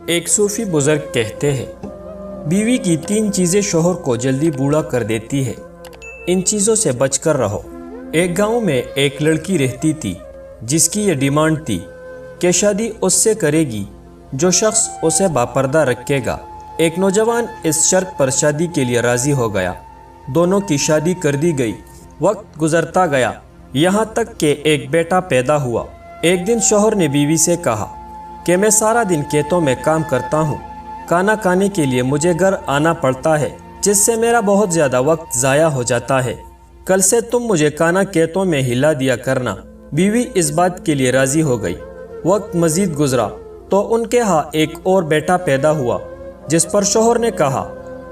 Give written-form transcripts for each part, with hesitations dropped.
ایک صوفی بزرگ کہتے ہیں، بیوی کی 3 چیزیں شوہر کو جلدی بوڑھا کر دیتی ہے، ان چیزوں سے بچ کر رہو۔ ایک گاؤں میں ایک لڑکی رہتی تھی جس کی یہ ڈیمانڈ تھی کہ شادی اس سے کرے گی جو شخص اسے باپردہ رکھے گا۔ ایک نوجوان اس شرط پر شادی کے لیے راضی ہو گیا۔ دونوں کی شادی کر دی گئی۔ وقت گزرتا گیا، یہاں تک کہ ایک بیٹا پیدا ہوا۔ ایک دن شوہر نے بیوی سے کہا کہ میں سارا دن کھیتوں میں کام کرتا ہوں، کھانا کھانے کے لیے مجھے گھر آنا پڑتا ہے، جس سے میرا بہت زیادہ وقت ضائع ہو جاتا ہے۔ کل سے تم مجھے کھانا کھیتوں میں ہلا دیا کرنا۔ بیوی اس بات کے لیے راضی ہو گئی۔ وقت مزید گزرا تو ان کے ہاں ایک اور بیٹا پیدا ہوا، جس پر شوہر نے کہا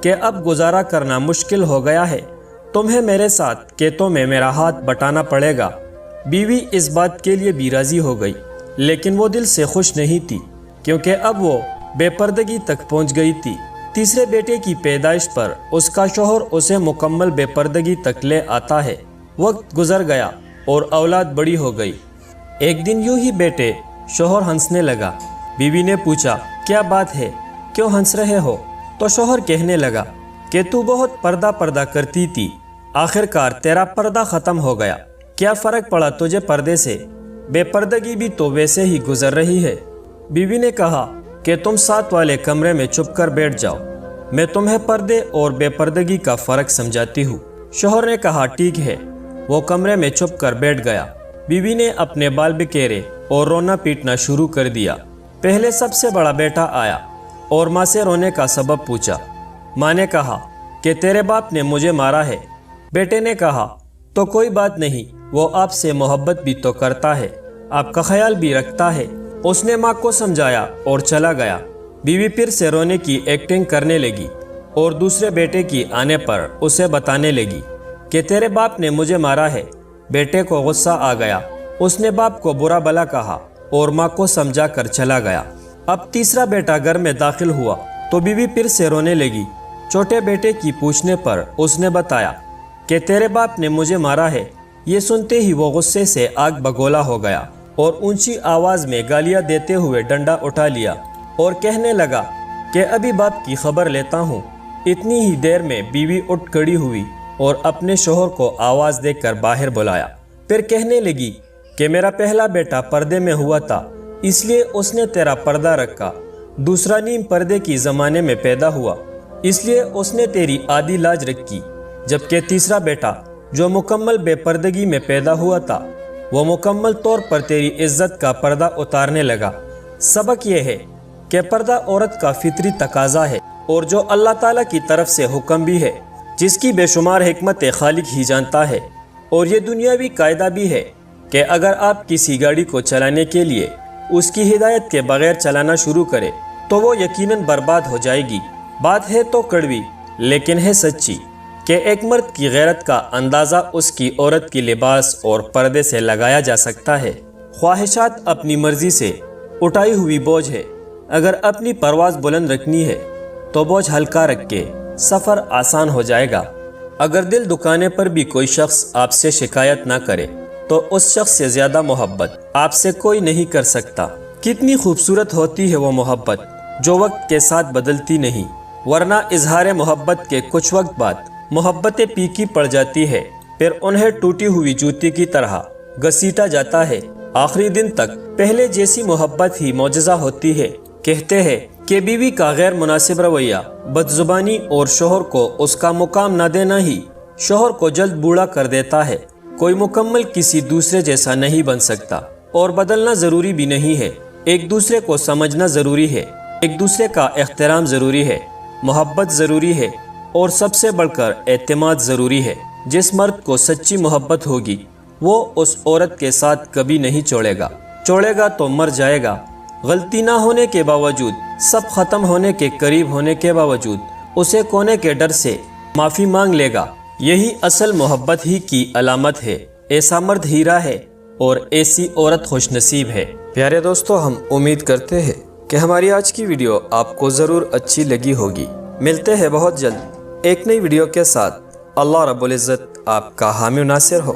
کہ اب گزارا کرنا مشکل ہو گیا ہے، تمہیں میرے ساتھ کھیتوں میں میرا ہاتھ بٹانا پڑے گا۔ بیوی اس بات کے لیے بھی راضی ہو گئی، لیکن وہ دل سے خوش نہیں تھی، کیونکہ اب وہ بے پردگی تک پہنچ گئی تھی۔ تیسرے بیٹے کی پیدائش پر اس کا شوہر اسے مکمل بے پردگی تک لے آتا ہے۔ وقت گزر گیا اور اولاد بڑی ہو گئی۔ ایک دن یوں ہی بیٹے شوہر ہنسنے لگا۔ بیوی نے پوچھا، کیا بات ہے، کیوں ہنس رہے ہو؟ تو شوہر کہنے لگا کہ تو بہت پردہ کرتی تھی، آخر کار تیرا پردہ ختم ہو گیا، کیا فرق پڑا تجھے پردے سے؟ بے پردگی بھی تو ویسے ہی گزر رہی ہے۔ بیوی نے کہا کہ تم ساتھ والے کمرے میں چھپ کر بیٹھ جاؤ، میں تمہیں پردے اور بے پردگی کا فرق سمجھاتی ہوں۔ شوہر نے کہا ٹھیک ہے۔ وہ کمرے میں چھپ کر بیٹھ گیا۔ بیوی نے اپنے بال بکھیرے اور رونا پیٹنا شروع کر دیا۔ پہلے سب سے بڑا بیٹا آیا اور ماں سے رونے کا سبب پوچھا۔ ماں نے کہا کہ تیرے باپ نے مجھے مارا ہے۔ بیٹے نے کہا تو کوئی بات نہیں، وہ آپ سے محبت بھی تو کرتا ہے، آپ کا خیال بھی رکھتا ہے۔ اس نے ماں کو سمجھایا اور چلا گیا۔ بیوی پھر سے رونے کی ایکٹنگ کرنے لگی اور دوسرے بیٹے کی آنے پر اسے بتانے لگی کہ تیرے باپ نے مجھے مارا ہے۔ بیٹے کو غصہ آ گیا، اس نے باپ کو برا بھلا کہا اور ماں کو سمجھا کر چلا گیا۔ اب تیسرا بیٹا گھر میں داخل ہوا تو بیوی پھر سے رونے لگی۔ چھوٹے بیٹے کی پوچھنے پر اس نے بتایا کہ تیرے باپ نے مجھے مارا ہے۔ یہ سنتے ہی وہ غصے سے آگ بگولا ہو گیا اور اونچی آواز میں گالیاں دیتے ہوئے ڈنڈا اٹھا لیا اور کہنے لگا کہ ابھی باپ کی خبر لیتا ہوں۔ اتنی ہی دیر میں بیوی اٹھ کھڑی ہوئی اور اپنے شوہر کو آواز دے کر باہر بلایا۔ پھر کہنے لگی کہ میرا پہلا بیٹا پردے میں ہوا تھا، اس لیے اس نے تیرا پردہ رکھا۔ دوسرا نیم پردے کی زمانے میں پیدا ہوا، اس لیے اس نے تیری آدھی لاج رکھی، جبکہ تیسرا بیٹا جو مکمل بے پردگی میں پیدا ہوا تھا، وہ مکمل طور پر تیری عزت کا پردہ اتارنے لگا۔ سبق یہ ہے کہ پردہ عورت کا فطری تقاضا ہے اور جو اللہ تعالیٰ کی طرف سے حکم بھی ہے، جس کی بے شمار حکمت خالق ہی جانتا ہے۔ اور یہ دنیاوی قاعدہ بھی ہے کہ اگر آپ کسی گاڑی کو چلانے کے لیے اس کی ہدایت کے بغیر چلانا شروع کرے تو وہ یقیناً برباد ہو جائے گی۔ بات ہے تو کڑوی لیکن ہے سچی کہ ایک مرد کی غیرت کا اندازہ اس کی عورت کی لباس اور پردے سے لگایا جا سکتا ہے۔ خواہشات اپنی مرضی سے اٹھائی ہوئی بوجھ ہے، اگر اپنی پرواز بلند رکھنی ہے تو بوجھ ہلکا رکھ کے سفر آسان ہو جائے گا۔ اگر دل دکانے پر بھی کوئی شخص آپ سے شکایت نہ کرے تو اس شخص سے زیادہ محبت آپ سے کوئی نہیں کر سکتا۔ کتنی خوبصورت ہوتی ہے وہ محبت جو وقت کے ساتھ بدلتی نہیں، ورنہ اظہار محبت کے کچھ وقت بعد محبتیں پھیکی پڑ جاتی ہے، پھر انہیں ٹوٹی ہوئی جوتی کی طرح گھسیٹا جاتا ہے۔ آخری دن تک پہلے جیسی محبت ہی معجزہ ہوتی ہے۔ کہتے ہیں کہ بیوی کا غیر مناسب رویہ، بد زبانی اور شوہر کو اس کا مقام نہ دینا ہی شوہر کو جلد بوڑھا کر دیتا ہے۔ کوئی مکمل کسی دوسرے جیسا نہیں بن سکتا اور بدلنا ضروری بھی نہیں ہے۔ ایک دوسرے کو سمجھنا ضروری ہے، ایک دوسرے کا احترام ضروری ہے، محبت ضروری ہے اور سب سے بڑھ کر اعتماد ضروری ہے۔ جس مرد کو سچی محبت ہوگی وہ اس عورت کے ساتھ کبھی نہیں چھوڑے گا تو مر جائے گا۔ غلطی نہ ہونے کے باوجود، سب ختم ہونے کے قریب ہونے کے باوجود اسے کونے کے ڈر سے معافی مانگ لے گا۔ یہی اصل محبت ہی کی علامت ہے۔ ایسا مرد ہیرا ہے اور ایسی عورت خوش نصیب ہے۔ پیارے دوستو، ہم امید کرتے ہیں کہ ہماری آج کی ویڈیو آپ کو ضرور اچھی لگی ہوگی۔ ملتے ہیں بہت جلد ایک نئی ویڈیو کے ساتھ۔ اللہ رب العزت آپ کا حامی و ناصر ہو۔